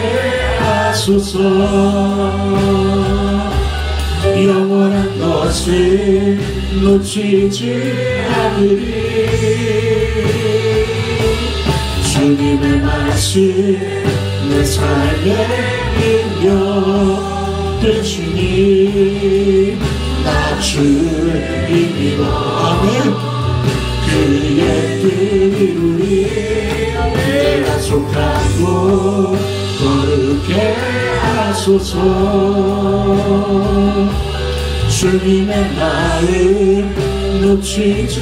하소서. 영원한 것을 놓치지 않으리. 주님의 말씀 내 삶의 능력 되시니 나 주님이로 아멘. 그의 뜻 이루리. 내가 속한 곳 거룩해 하소서. 주님의 마음 놓치지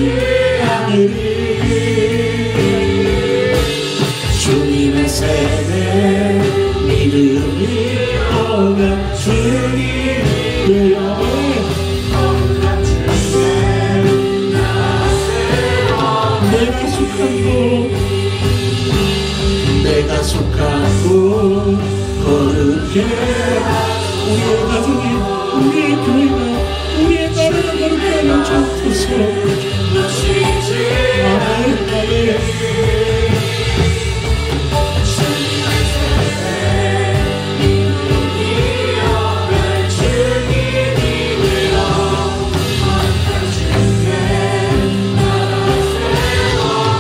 않으리. 주님의 세대 믿음이 오면 주님 되어 내가 속한 곳 내가 속한 곳 거룩해. 우리의 가족이 우리의 교회가 우리의 나라가 거룩해 하여 주옵소서. 아멘 아멘.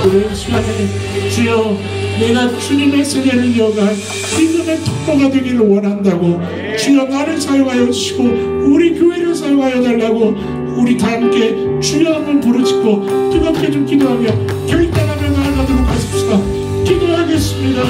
오늘 시간에 주여 내가 주님의 세례를 이어갈 믿음의 통로가 되기를 원한다고 주여 나를 사용하여 주시고 우리 교회를 사용하여 달라고 우리 다 함께 주여 한번 부르짖고 뜨겁게 좀 기도하며 결단하며 나아가도록 하십시다. 기도하겠습니다.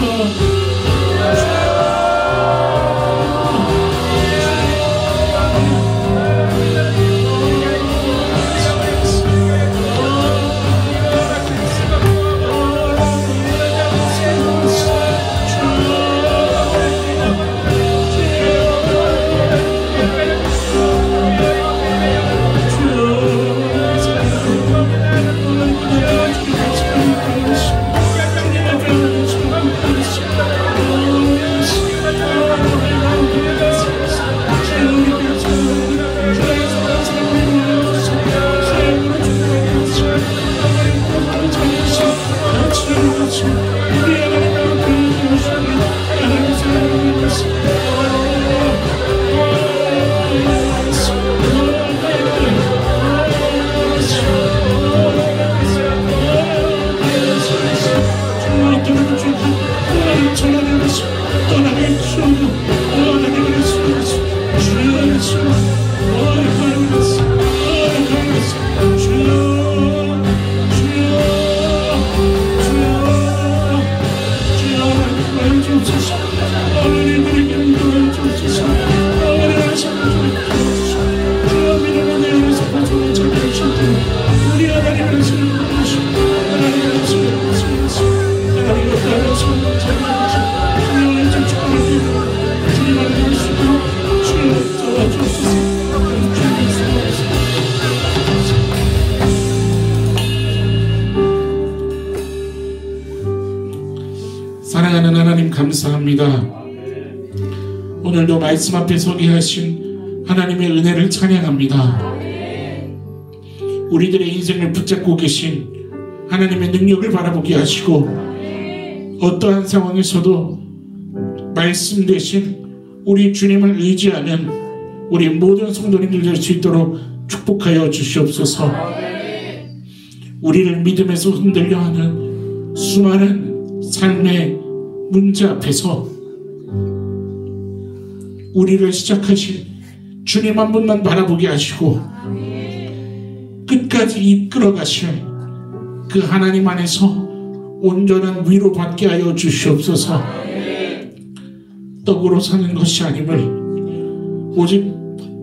사랑하는 하나님 감사합니다. 오늘도 말씀 앞에 서게 하신 하나님의 은혜를 찬양합니다. 우리들의 인생을 붙잡고 계신 하나님의 능력을 바라보게 하시고 어떠한 상황에서도 말씀 대신 우리 주님을 의지하는 우리 모든 성도님들 될 수 있도록 축복하여 주시옵소서. 우리를 믿음에서 흔들려 하는 수많은 삶의 문제 앞에서 우리를 시작하신 주님 한 분만 바라보게 하시고 끝까지 이끌어 가실 그 하나님 안에서 온전한 위로받게 하여 주시옵소서. 떡으로 사는 것이 아님을 오직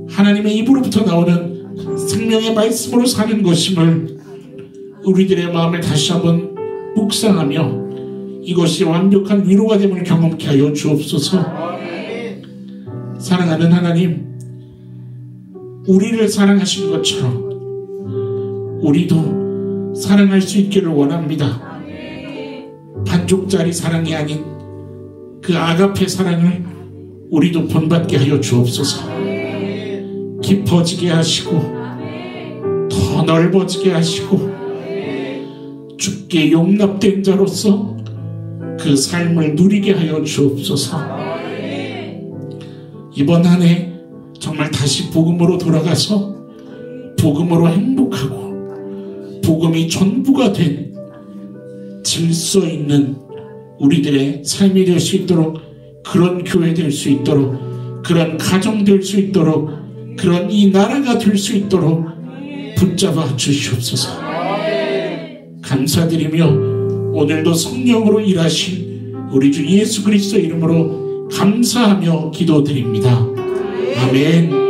하나님의 입으로부터 나오는 생명의 말씀으로 사는 것임을 우리들의 마음을 다시 한번 묵상하며 이것이 완벽한 위로가 됨을 경험케 하여 주옵소서. 사랑하는 하나님, 우리를 사랑하신 것처럼 우리도 사랑할 수 있기를 원합니다. 반쪽짜리 사랑이 아닌 그 아가페 사랑을 우리도 본받게 하여 주옵소서. 깊어지게 하시고 더 넓어지게 하시고 주께 용납된 자로서 그 삶을 누리게 하여 주옵소서. 이번 한 해 정말 다시 복음으로 돌아가서 복음으로 행복하고 복음이 전부가 된 질서 있는 우리들의 삶이 될 수 있도록, 그런 교회 될 수 있도록, 그런 가정 될 수 있도록, 그런 이 나라가 될 수 있도록 붙잡아 주시옵소서. 감사드리며 오늘도 성령으로 일하신 우리 주 예수 그리스도 이름으로 감사하며 기도드립니다. 아멘.